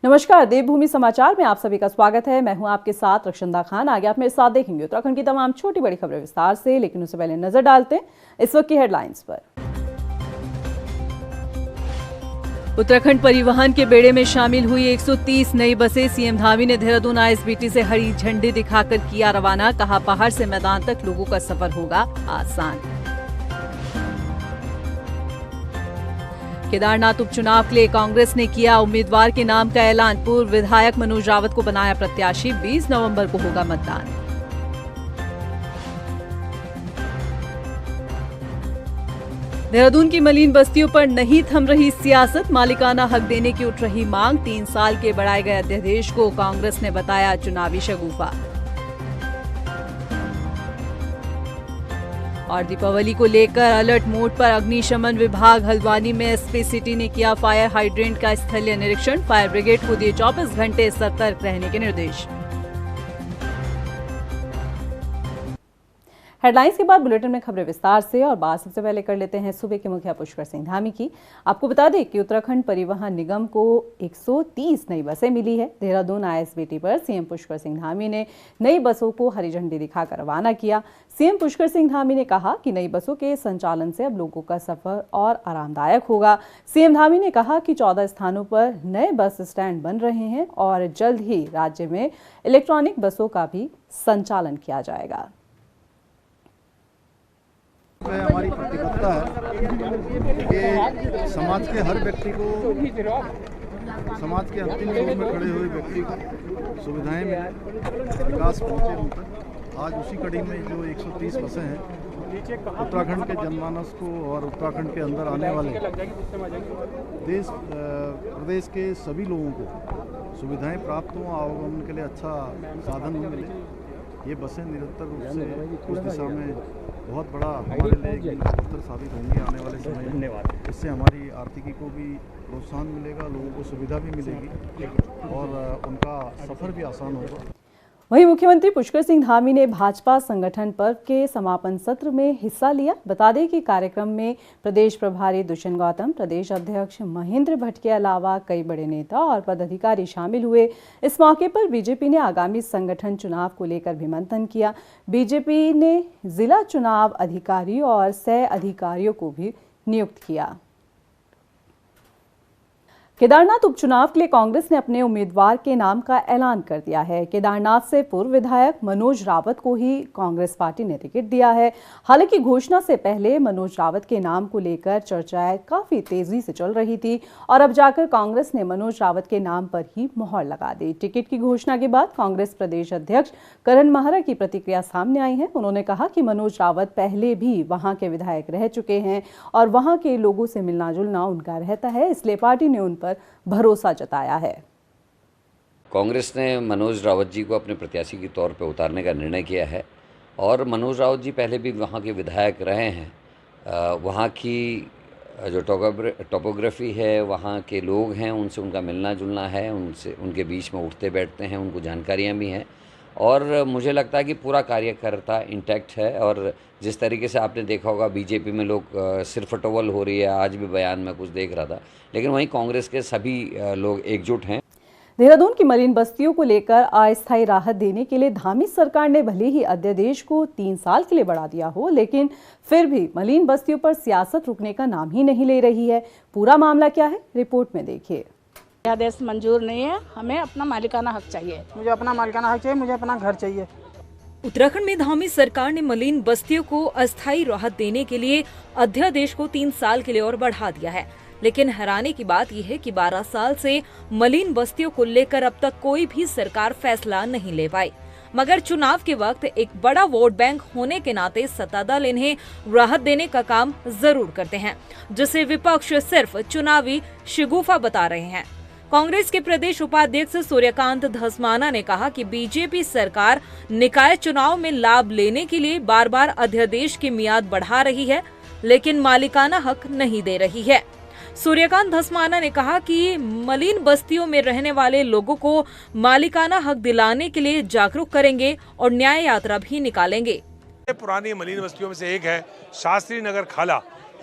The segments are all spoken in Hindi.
नमस्कार, देवभूमि समाचार में आप सभी का स्वागत है। मैं हूं आपके साथ रक्षंदा खान। आगे आप मेरे साथ देखेंगे उत्तराखंड की तमाम छोटी बड़ी खबरें विस्तार से, लेकिन उससे पहले नजर डालते हैं इस वक्त की हेडलाइंस पर। उत्तराखंड परिवहन के बेड़े में शामिल हुई 130 नई बसें। सीएम धामी ने देहरादून आईएसबीटी से हरी झंडी दिखाकर किया रवाना। कहा, पहाड़ से मैदान तक लोगों का सफर होगा आसान। केदारनाथ उपचुनाव के लिए कांग्रेस ने किया उम्मीदवार के नाम का ऐलान। पूर्व विधायक मनोज रावत को बनाया प्रत्याशी। 20 नवंबर को होगा मतदान। देहरादून की मलिन बस्तियों पर नहीं थम रही सियासत। मालिकाना हक देने की उठ रही मांग। 3 साल के बढ़ाए गए अध्यादेश को कांग्रेस ने बताया चुनावी शगुफा। और दीपावली को लेकर अलर्ट मोड पर अग्निशमन विभाग। हल्द्वानी में एसपी सिटी ने किया फायर हाइड्रेंट का स्थलीय निरीक्षण। फायर ब्रिगेड को दिए 24 घंटे सतर्क रहने के निर्देश। हेडलाइंस के बाद बुलेटिन में खबरें विस्तार से, और बात सबसे पहले कर लेते हैं सूबे के मुखिया पुष्कर सिंह धामी की। आपको बता दें कि उत्तराखंड परिवहन निगम को 130 नई बसें मिली है। देहरादून आईएसबीटी पर सीएम पुष्कर सिंह धामी ने नई बसों को हरी झंडी दिखाकर रवाना किया। सीएम पुष्कर सिंह धामी ने कहा कि नई बसों के संचालन से अब लोगों का सफर और आरामदायक होगा। सीएम धामी ने कहा कि 14 स्थानों पर नए बस स्टैंड बन रहे हैं और जल्द ही राज्य में इलेक्ट्रॉनिक बसों का भी संचालन किया जाएगा। हमारी प्रतिबद्धता है कि समाज के हर व्यक्ति को, समाज के अंतिम छोर में खड़े हुए व्यक्ति को सुविधाएं मिले, विकास पहुंचे उन तक। आज उसी कड़ी में जो 130 बसें हैं, उत्तराखंड के जनमानस को और उत्तराखंड के अंदर आने वाले देश प्रदेश के सभी लोगों को सुविधाएं प्राप्त हों, आवागमन के लिए अच्छा साधन मिले। ये बसें निरंतर रूप से उस दिशा में बहुत बड़ा हमारे लिए एक अवसर साबित होंगे आने वाले समय में। इससे हमारी आर्थिकी को भी प्रोत्साहन मिलेगा, लोगों को सुविधा भी मिलेगी और उनका सफ़र भी आसान होगा। वहीं मुख्यमंत्री पुष्कर सिंह धामी ने भाजपा संगठन पर्व के समापन सत्र में हिस्सा लिया। बता दें कि कार्यक्रम में प्रदेश प्रभारी दुष्यंत गौतम, प्रदेश अध्यक्ष महेंद्र भट्ट के अलावा कई बड़े नेता और पदाधिकारी शामिल हुए। इस मौके पर बीजेपी ने आगामी संगठन चुनाव को लेकर भी मंथन किया। बीजेपी ने जिला चुनाव अधिकारी और सह अधिकारियों को भी नियुक्त किया। केदारनाथ उपचुनाव के लिए कांग्रेस ने अपने उम्मीदवार के नाम का ऐलान कर दिया है। केदारनाथ से पूर्व विधायक मनोज रावत को ही कांग्रेस पार्टी ने टिकट दिया है। हालांकि घोषणा से पहले मनोज रावत के नाम को लेकर चर्चाएं काफी तेजी से चल रही थी और अब जाकर कांग्रेस ने मनोज रावत के नाम पर ही मोहर लगा दी। टिकट की घोषणा के बाद कांग्रेस प्रदेश अध्यक्ष करण माहरा की प्रतिक्रिया सामने आई है। उन्होंने कहा कि मनोज रावत पहले भी वहां के विधायक रह चुके हैं और वहां के लोगों से मिलना जुलना उनका रहता है, इसलिए पार्टी ने उन पर भरोसा जताया है। कांग्रेस ने मनोज रावत जी को अपने प्रत्याशी के तौर पर उतारने का निर्णय किया है और मनोज रावत जी पहले भी वहाँ के विधायक रहे हैं। वहाँ की जो टोपोग्राफी है, वहाँ के लोग हैं, उनसे उनका मिलना जुलना है, उनसे उनके बीच में उठते बैठते हैं, उनको जानकारियाँ भी हैं और मुझे लगता है कि पूरा कार्यकर्ता इंटैक्ट है। और जिस तरीके से आपने देखा होगा बीजेपी में लोग सिरफटोल हो रही है, आज भी बयान में कुछ देख रहा था, लेकिन वहीं कांग्रेस के सभी लोग एकजुट हैं। देहरादून की मलिन बस्तियों को लेकर अस्थायी राहत देने के लिए धामी सरकार ने भले ही अध्यादेश को 3 साल के लिए बढ़ा दिया हो, लेकिन फिर भी मलिन बस्तियों पर सियासत रुकने का नाम ही नहीं ले रही है। पूरा मामला क्या है, रिपोर्ट में देखिए। अध्यादेश मंजूर नहीं है, हमें अपना मालिकाना हक चाहिए। मुझे अपना मालिकाना हक चाहिए, मुझे अपना घर चाहिए। उत्तराखंड में धामी सरकार ने मलिन बस्तियों को अस्थायी राहत देने के लिए अध्यादेश को 3 साल के लिए और बढ़ा दिया है, लेकिन हैरानी की बात यह है कि 12 साल से मलिन बस्तियों को लेकर अब तक कोई भी सरकार फैसला नहीं ले पाई। मगर चुनाव के वक्त एक बड़ा वोट बैंक होने के नाते सत्तादल इन्हें राहत देने का काम जरूर करते हैं, जिसे विपक्ष सिर्फ चुनावी शगुफा बता रहे हैं। कांग्रेस के प्रदेश उपाध्यक्ष सूर्यकांत धस्माना ने कहा कि बीजेपी सरकार निकाय चुनाव में लाभ लेने के लिए बार बार अध्यादेश की मियाद बढ़ा रही है, लेकिन मालिकाना हक नहीं दे रही है। सूर्यकांत धस्माना ने कहा कि मलिन बस्तियों में रहने वाले लोगों को मालिकाना हक दिलाने के लिए जागरूक करेंगे और न्याय यात्रा भी निकालेंगे। पुरानी मलिन बस्तियों में से एक है शास्त्री नगर खाला।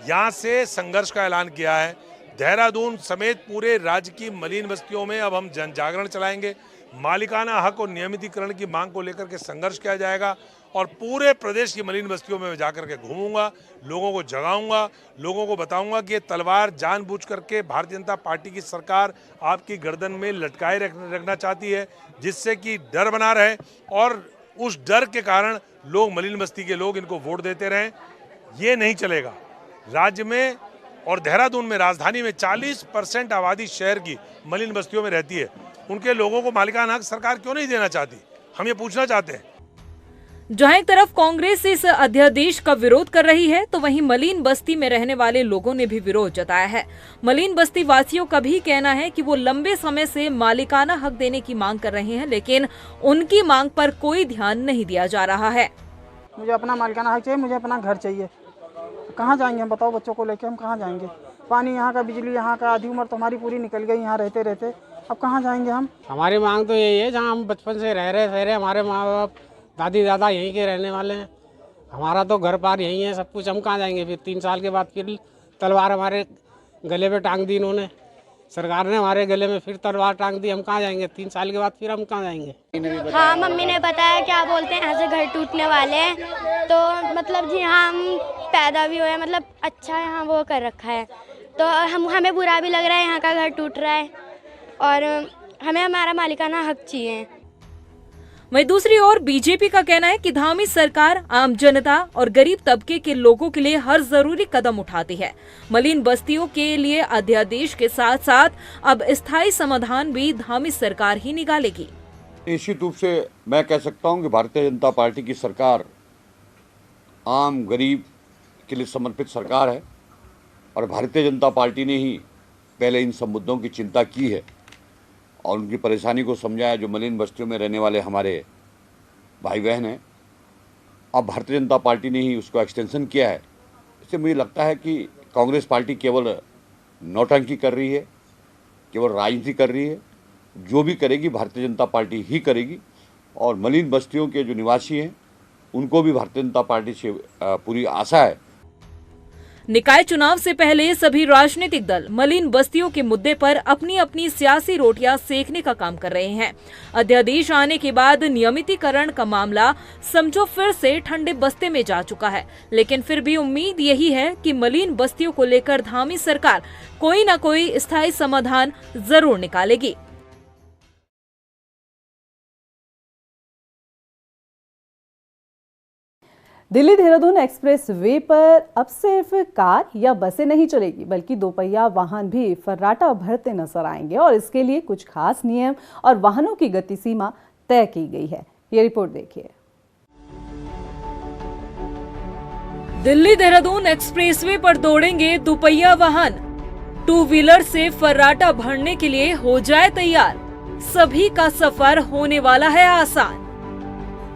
यहाँ से संघर्ष का ऐलान किया है देहरादून समेत पूरे राज्य की मलिन बस्तियों में अब हम जन जागरण चलाएंगे। मालिकाना हक और नियमितीकरण की मांग को लेकर के संघर्ष किया जाएगा और पूरे प्रदेश की मलिन बस्तियों में मैं जाकर के घूमूंगा, लोगों को जगाऊंगा, लोगों को बताऊंगा कि ये तलवार जानबूझ करके भारतीय जनता पार्टी की सरकार आपकी गर्दन में लटकाए रखना चाहती है, जिससे कि डर बना रहे और उस डर के कारण लोग, मलिन बस्ती के लोग इनको वोट देते रहें। ये नहीं चलेगा। राज्य में और देहरादून में, राजधानी में 40% आबादी शहर की मलिन बस्तियों में रहती है। उनके लोगों को मालिकाना हक सरकार क्यों नहीं देना चाहती, हम ये पूछना चाहते हैं। जहां एक तरफ कांग्रेस इस अध्यादेश का विरोध कर रही है, तो वहीं मलिन बस्ती में रहने वाले लोगों ने भी विरोध जताया है। मलिन बस्ती वासियों का भी कहना है कि वो लंबे समय से मालिकाना हक देने की मांग कर रहे हैं, लेकिन उनकी मांग पर कोई ध्यान नहीं दिया जा रहा है। मुझे अपना मालिकाना हक चाहिए, मुझे अपना घर चाहिए। कहाँ जाएंगे हम, बताओ, बच्चों को लेके हम कहाँ जाएंगे? पानी यहाँ का, बिजली यहाँ का, आधी उम्र तो हमारी पूरी निकल गई यहाँ रहते रहते, अब कहाँ जाएंगे हम? हमारी मांग तो यही है, जहाँ हम बचपन से रह रहे हमारे माँ बाप दादी दादा यहीं के रहने वाले हैं, हमारा तो घर पार यहीं है सब कुछ, हम कहाँ जाएंगे? फिर 3 साल के बाद फिर तलवार हमारे गले पे टांग दी इन्होंने, सरकार ने हमारे गले में फिर तलवार टांग दी। हम कहाँ जाएंगे 3 साल के बाद? फिर हम कहाँ जाएंगे? हाँ, मम्मी ने बताया, क्या बोलते हैं, यहाँ से घर टूटने वाले हैं, तो मतलब जी हाँ, हम पैदा भी हुए, मतलब अच्छा यहाँ वो कर रखा है, तो हमें बुरा भी लग रहा है, यहाँ का घर टूट रहा है और हमें हमारा मालिकाना हक चाहिए। वहीं दूसरी ओर बीजेपी का कहना है कि धामी सरकार आम जनता और गरीब तबके के लोगों के लिए हर जरूरी कदम उठाती है। मलिन बस्तियों के लिए अध्यादेश के साथ साथ अब स्थायी समाधान भी धामी सरकार ही निकालेगी। निश्चित रूप से मैं कह सकता हूं कि भारतीय जनता पार्टी की सरकार आम गरीब के लिए समर्पित सरकार है और भारतीय जनता पार्टी ने ही पहले इन सब मुद्दों की चिंता की है और उनकी परेशानी को समझा है। जो मलिन बस्तियों में रहने वाले हमारे भाई बहन हैं, अब भारतीय जनता पार्टी ने ही उसको एक्सटेंशन किया है। इससे मुझे लगता है कि कांग्रेस पार्टी केवल नौटंकी कर रही है, केवल राजनीति कर रही है। जो भी करेगी भारतीय जनता पार्टी ही करेगी और मलिन बस्तियों के जो निवासी हैं उनको भी भारतीय जनता पार्टी से पूरी आशा है। निकाय चुनाव से पहले सभी राजनीतिक दल मलिन बस्तियों के मुद्दे पर अपनी अपनी सियासी रोटियां सेकने का काम कर रहे हैं। अध्यादेश आने के बाद नियमितीकरण का मामला समझो फिर से ठंडे बस्ते में जा चुका है, लेकिन फिर भी उम्मीद यही है कि मलिन बस्तियों को लेकर धामी सरकार कोई न कोई स्थायी समाधान जरूर निकालेगी। दिल्ली देहरादून एक्सप्रेस वे पर अब सिर्फ कार या बसें नहीं चलेगी, बल्कि दोपहिया वाहन भी फर्राटा भरते नजर आएंगे और इसके लिए कुछ खास नियम और वाहनों की गति सीमा तय की गई है। ये रिपोर्ट देखिए। दिल्ली देहरादून एक्सप्रेसवे पर दौड़ेंगे दोपहिया वाहन। 2 व्हीलर से फर्राटा भरने के लिए हो जाए तैयार, सभी का सफर होने वाला है आसान।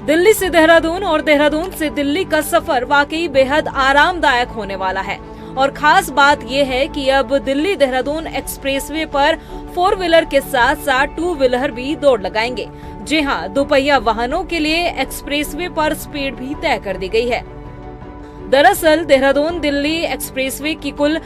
दिल्ली से देहरादून और देहरादून से दिल्ली का सफर वाकई बेहद आरामदायक होने वाला है और खास बात यह है कि अब दिल्ली देहरादून एक्सप्रेसवे पर 4 व्हीलर के साथ साथ 2 व्हीलर भी दौड़ लगाएंगे। जी हां, दोपहिया वाहनों के लिए एक्सप्रेसवे पर स्पीड भी तय कर दी गई है। दरअसल देहरादून दिल्ली एक्सप्रेसवे की कुल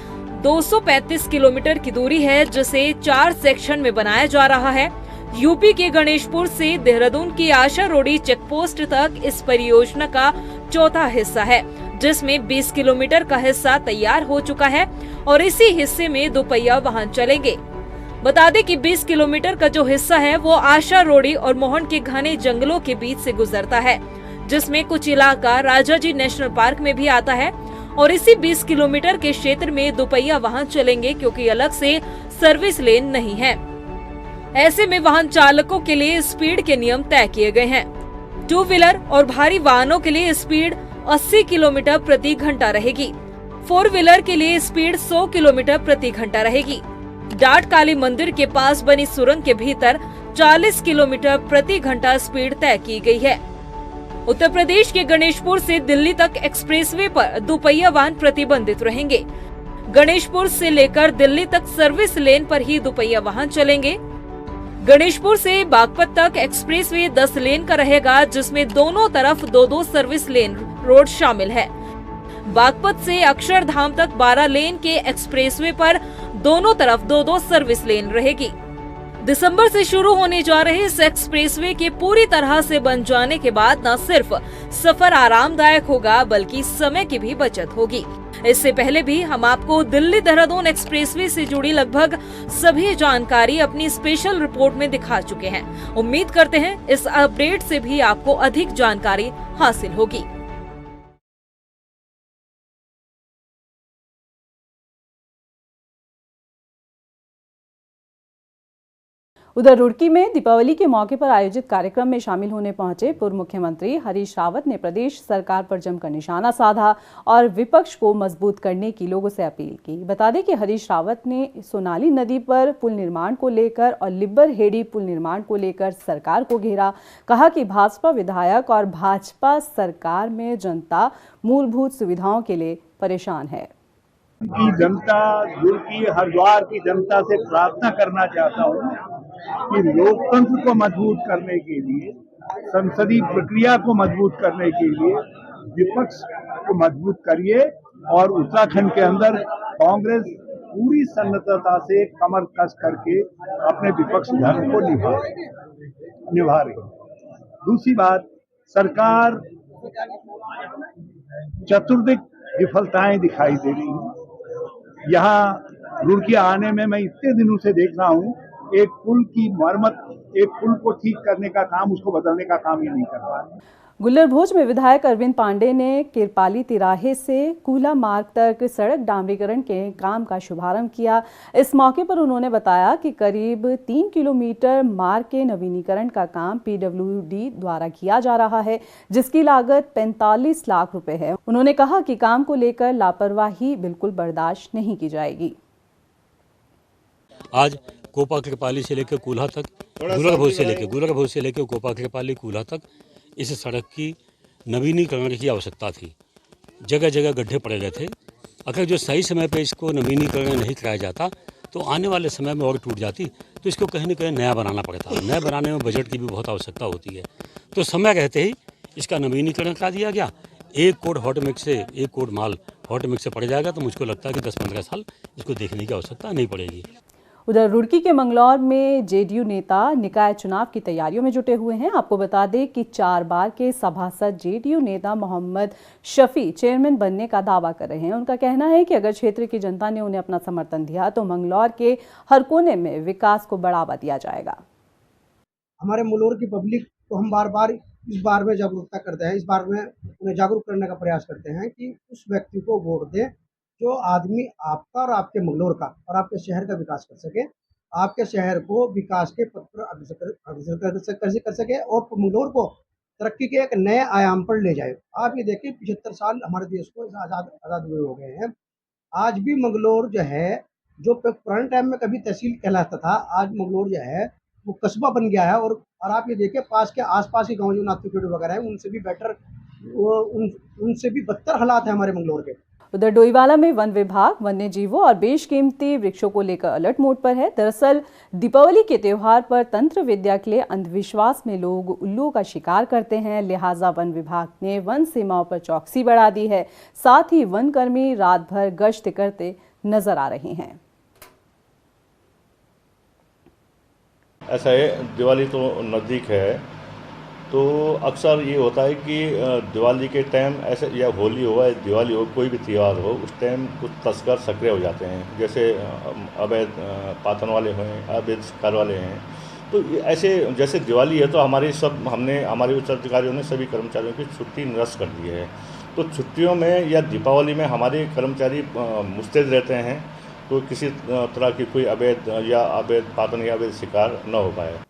235 किलोमीटर की दूरी है, जिसे 4 सेक्शन में बनाया जा रहा है। यूपी के गणेशपुर से देहरादून की आशा रोडी चेकपोस्ट तक इस परियोजना का चौथा हिस्सा है, जिसमें 20 किलोमीटर का हिस्सा तैयार हो चुका है और इसी हिस्से में दोपहिया वाहन चलेंगे। बता दें कि 20 किलोमीटर का जो हिस्सा है वो आशा रोडी और मोहन के घने जंगलों के बीच से गुजरता है, जिसमें कुछ इलाका राजाजी नेशनल पार्क में भी आता है और इसी 20 किलोमीटर के क्षेत्र में दोपहिया वाहन चलेंगे, क्योंकि अलग से सर्विस लेन नहीं है। ऐसे में वाहन चालकों के लिए स्पीड के नियम तय किए गए हैं। 2 व्हीलर और भारी वाहनों के लिए स्पीड 80 किलोमीटर प्रति घंटा रहेगी। 4 व्हीलर के लिए स्पीड 100 किलोमीटर प्रति घंटा रहेगी। डाट काली मंदिर के पास बनी सुरंग के भीतर 40 किलोमीटर प्रति घंटा स्पीड तय की गई है। उत्तर प्रदेश के गणेशपुर से दिल्ली तक एक्सप्रेसवे पर दोपहिया वाहन प्रतिबंधित रहेंगे। गणेशपुर से लेकर दिल्ली तक सर्विस लेन पर ही दोपहिया वाहन चलेंगे। गणेशपुर से बागपत तक एक्सप्रेसवे 10 लेन का रहेगा, जिसमें दोनों तरफ 2-2 सर्विस लेन रोड शामिल है। बागपत से अक्षरधाम तक 12 लेन के एक्सप्रेसवे पर दोनों तरफ 2-2 सर्विस लेन रहेगी। दिसंबर से शुरू होने जा रहे इस एक्सप्रेसवे के पूरी तरह से बन जाने के बाद न सिर्फ सफर आरामदायक होगा बल्कि समय की भी बचत होगी। इससे पहले भी हम आपको दिल्ली देहरादून एक्सप्रेसवे से जुड़ी लगभग सभी जानकारी अपनी स्पेशल रिपोर्ट में दिखा चुके हैं। उम्मीद करते हैं इस अपडेट से भी आपको अधिक जानकारी हासिल होगी। उधर रुड़की में दीपावली के मौके पर आयोजित कार्यक्रम में शामिल होने पहुंचे पूर्व मुख्यमंत्री हरीश रावत ने प्रदेश सरकार पर जमकर निशाना साधा और विपक्ष को मजबूत करने की लोगों से अपील की। बता दें कि हरीश रावत ने सोनाली नदी पर पुल निर्माण को लेकर और लिब्बर हेड़ी पुल निर्माण को लेकर सरकार को घेरा। कहा कि भाजपा विधायक और भाजपा सरकार में जनता मूलभूत सुविधाओं के लिए परेशान है। की जनता, रुड़की हरिद्वार की जनता से प्रार्थना करना चाहता हूँ कि लोकतंत्र को मजबूत करने के लिए, संसदीय प्रक्रिया को मजबूत करने के लिए विपक्ष को मजबूत करिए और उत्तराखंड के अंदर कांग्रेस पूरी सन्नद्धता से कमर कस करके अपने विपक्ष धर्म को निभा रही है। दूसरी बात, सरकार चतुर्दिक विफलताएं दिखाई दे रही हैं। यहाँ रुड़की आने में मैं इतने दिनों से देख रहा हूँ, एक पुल की मरम्मत, एक पुल को ठीक करने का काम, उसको बदलने का काम ये नहीं कर पा रहे। गुल्लरभोज में विधायक अरविंद पांडे ने किरपाली तिराहे से कूला मार्ग तक सड़क डामरीकरण के काम का शुभारंभ किया। इस मौके पर उन्होंने बताया कि करीब 3 किलोमीटर मार्ग के नवीनीकरण का काम PWD द्वारा किया जा रहा है, जिसकी लागत 45 लाख रुपए है। उन्होंने कहा कि काम को लेकर लापरवाही बिल्कुल बर्दाश्त नहीं की जाएगी। आज कोपा किरपाली से लेकर कूल्हा तक, गुलरभोज से लेकर कोपा किरपाली कूल्हा तक इस सड़क की नवीनीकरण की आवश्यकता थी। जगह जगह गड्ढे पड़े रहे थे। अगर जो सही समय पे इसको नवीनीकरण नहीं कराया जाता तो आने वाले समय में और टूट जाती, तो इसको कहीं न कहीं नया बनाना पड़ता। नया बनाने में बजट की भी बहुत आवश्यकता होती है। तो समय रहते ही इसका नवीनीकरण करा दिया गया। 1 करोड़ हॉट मिक्स से 1 करोड़ माल हॉट मिक्स से पड़ जाएगा, तो मुझको लगता है कि 10-15 साल इसको देखने की आवश्यकता नहीं पड़ेगी। उधर रुड़की के मंगलौर में जेडीयू नेता निकाय चुनाव की तैयारियों में जुटे हुए हैं। आपको बता दें कि 4 बार के सभासद जेडीयू नेता मोहम्मद शफी चेयरमैन बनने का दावा कर रहे हैं। उनका कहना है कि अगर क्षेत्र की जनता ने उन्हें अपना समर्थन दिया तो मंगलौर के हर कोने में विकास को बढ़ावा दिया जाएगा। हमारे मंगलौर की पब्लिक को हम बार बार इस बार में जागरूकता करते हैं, इस बार में उन्हें जागरूक करने का प्रयास करते हैं कि उस व्यक्ति को वोट दें जो आदमी आपका और आपके मंगलौर का और आपके शहर का विकास कर सके, आपके शहर को विकास के पथ पर अग्रसर कर सके और मंगलौर को तरक्की के एक नए आयाम पर ले जाए। आप ये देखिए 75 साल हमारे देश को आज़ाद हुए हो गए हैं। आज भी मंगलौर जो है, जो पुराने टाइम में कभी तहसील कहलाता था, आज मंगलौर जो है वो कस्बा बन गया है। और आप ये देखिए पास के आसपास के गाँव जो नाथुखेड़ वगैरह है, उनसे भी बेटर, उनसे भी बदतर हालात है हमारे मंगलौर के। उधर डोईवाला में वन विभाग वन्य जीवों और बेशकीमती वृक्षों को लेकर अलर्ट मोड पर है। दरअसल दीपावली के त्योहार पर तंत्र विद्या के लिए अंधविश्वास में लोग उल्लुओं का शिकार करते हैं, लिहाजा वन विभाग ने वन सीमाओं पर चौकसी बढ़ा दी है। साथ ही वन कर्मी रात भर गश्त करते नजर आ रहे हैं। ऐसा है, दिवाली तो नज़दीक है, तो अक्सर ये होता है कि दिवाली के टाइम ऐसे, या होली हो या दिवाली हो, कोई भी त्यौहार हो, उस टाइम कुछ तस्कर सक्रिय हो जाते हैं। जैसे अवैध पातन वाले हैं, अवैध शिकार वाले हैं। तो ऐसे जैसे दिवाली है तो हमारे उच्च अधिकारियों ने सभी कर्मचारियों की छुट्टी निरस्त कर दी है। तो छुट्टियों में या दीपावली में हमारे कर्मचारी मुस्तैद रहते हैं, तो किसी तरह की कोई अवैध पातन या अवैध शिकार न हो पाए।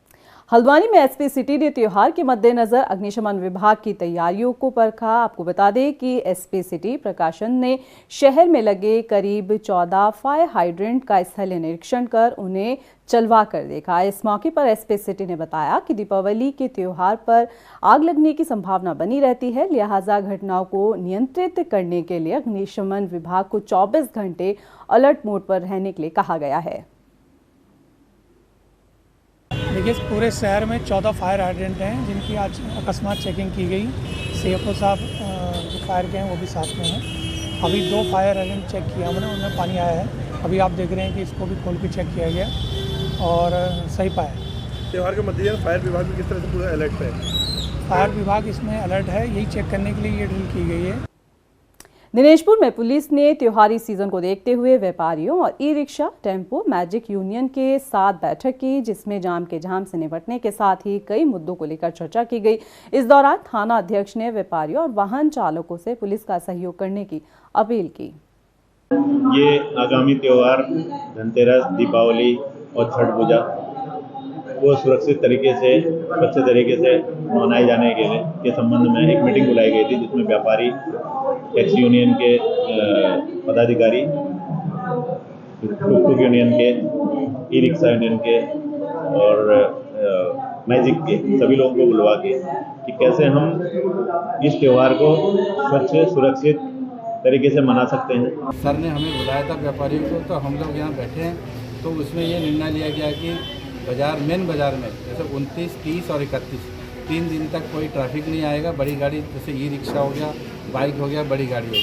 हल्द्वानी में एसपी सिटी ने त्योहार के मद्देनजर अग्निशमन विभाग की तैयारियों को परखा। आपको बता दें कि एसपी सिटी प्रकाशन ने शहर में लगे करीब 14 फायर हाइड्रेंट का स्थलीय निरीक्षण कर उन्हें चलवा कर देखा। इस मौके पर एसपी सिटी ने बताया कि दीपावली के त्योहार पर आग लगने की संभावना बनी रहती है, लिहाजा घटनाओं को नियंत्रित करने के लिए अग्निशमन विभाग को 24 घंटे अलर्ट मोड पर रहने के लिए कहा गया है। देखिए, पूरे शहर में 14 फायर हाइड्रेंट हैं जिनकी आज अकस्मात चेकिंग की गई। सीएफओ साहब जो फायर के हैं वो भी साथ में हैं। अभी 2 फायर हाइड्रेंट चेक किया हमने, उनमें पानी आया है। अभी आप देख रहे हैं कि इसको भी खोल के चेक किया गया और सही पाया। त्यौहार के मद्देनजर फायर विभाग में किस तरह से पूरा अलर्ट है? फायर विभाग इसमें अलर्ट है, यही चेक करने के लिए ये ड्रिल की गई है। दिनेशपुर में पुलिस ने त्योहारी सीजन को देखते हुए व्यापारियों और e rickshaw, tempo, magic union के साथ बैठक की, जिसमें जाम के झाम से निपटने के साथ ही कई मुद्दों को लेकर चर्चा की गई। इस दौरान थाना अध्यक्ष ने व्यापारियों और वाहन चालकों से पुलिस का सहयोग करने की अपील की। ये आगामी त्यौहार धनतेरस, दीपावली और छठ पूजा वो सुरक्षित तरीके से, अच्छे तरीके से मनाए जाने के संबंध में एक मीटिंग बुलाई गई थी, जिसमें व्यापारी, टैक्सी यूनियन के पदाधिकारी, टुक यूनियन के, ई रिक्शा यूनियन के और मैजिक के सभी लोगों को बुलवा के कि कैसे हम इस त्यौहार को स्वच्छ, सुरक्षित तरीके से मना सकते हैं। सर ने हमें बुलाया था व्यापारियों को, तो हम लोग यहाँ बैठे हैं, तो उसमें ये निर्णय लिया गया कि बाज़ार, मेन बाज़ार में जैसे 29, 30 और 31 3 दिन तक कोई ट्रैफिक नहीं आएगा। बड़ी गाड़ी जैसे ई रिक्शा हो गया, बाइक हो गया, बड़ी गाड़ी हो गई,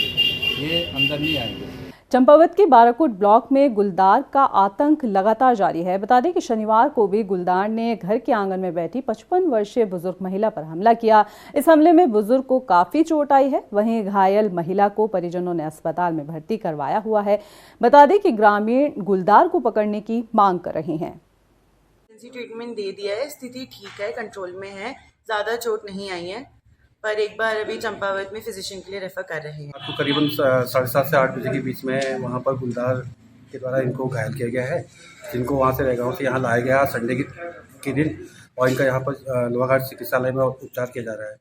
ये अंदर नहीं आएंगे। चंपावत के बाराकोट ब्लॉक में गुलदार का आतंक लगातार जारी है। बता दें कि शनिवार को भी गुलदार ने घर के आंगन में बैठी 55 वर्षीय बुजुर्ग महिला पर हमला किया। इस हमले में बुजुर्ग को काफी चोट आई है। वहीं घायल महिला को परिजनों ने अस्पताल में भर्ती करवाया हुआ है। बता दें कि ग्रामीण गुलदार को पकड़ने की मांग कर रहे हैं। ट्रीटमेंट दे दिया है, स्थिति ठीक है, कंट्रोल में है, ज़्यादा चोट नहीं आई है, पर एक बार अभी चंपावत में फिजिशियन के लिए रेफर कर रहे हैं। आपको करीबन 7:30 से 8 बजे के बीच में वहाँ पर गुलदार के द्वारा इनको घायल किया गया है, जिनको वहाँ से गाँव से यहाँ लाया गया संडे के दिन, और इनका यहाँ पर लोहाघाट चिकित्सालय में उपचार किया जा रहा है।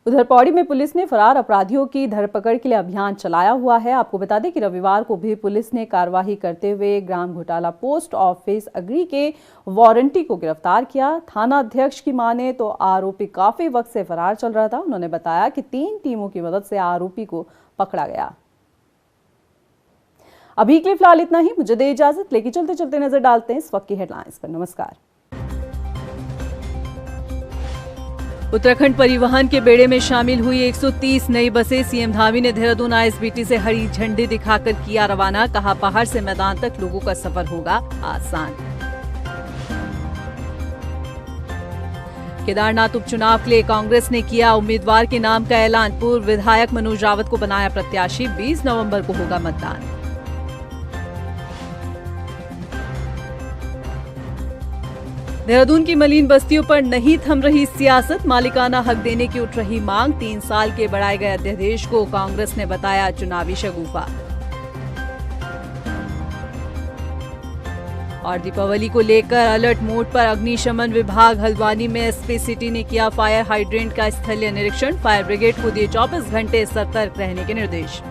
उधर पौड़ी में पुलिस ने फरार अपराधियों की धरपकड़ के लिए अभियान चलाया हुआ है। आपको बता दें कि रविवार को भी पुलिस ने कार्रवाई करते हुए ग्राम घोटाला पोस्ट ऑफिस अग्री के वारंटी को गिरफ्तार किया। थाना अध्यक्ष की माने तो आरोपी काफी वक्त से फरार चल रहा था। उन्होंने बताया कि 3 टीमों की मदद से आरोपी को पकड़ा गया। अभी के लिए फिलहाल इतना ही। मुझे दे इजाजत, लेकिन चलते चलते नजर डालते हैं इस वक्त की हेडलाइंस पर। नमस्कार। उत्तराखंड परिवहन के बेड़े में शामिल हुई 130 नई बसें। सीएम धामी ने देहरादून आईएसबीटी से हरी झंडी दिखाकर किया रवाना। कहा, पहाड़ से मैदान तक लोगों का सफर होगा आसान। केदारनाथ उपचुनाव के लिए कांग्रेस ने किया उम्मीदवार के नाम का ऐलान। पूर्व विधायक मनोज रावत को बनाया प्रत्याशी। 20 नवंबर को होगा मतदान। देहरादून की मलिन बस्तियों पर नहीं थम रही सियासत। मालिकाना हक देने की उठ रही मांग। 3 साल के बढ़ाए गए अध्यादेश को कांग्रेस ने बताया चुनावी शगुफा। और दीपावली को लेकर अलर्ट मोड पर अग्निशमन विभाग। हल्द्वानी में एसपी सिटी ने किया फायर हाइड्रेंट का स्थलीय निरीक्षण। फायर ब्रिगेड को दिए 24 घंटे सतर्क रहने के निर्देश।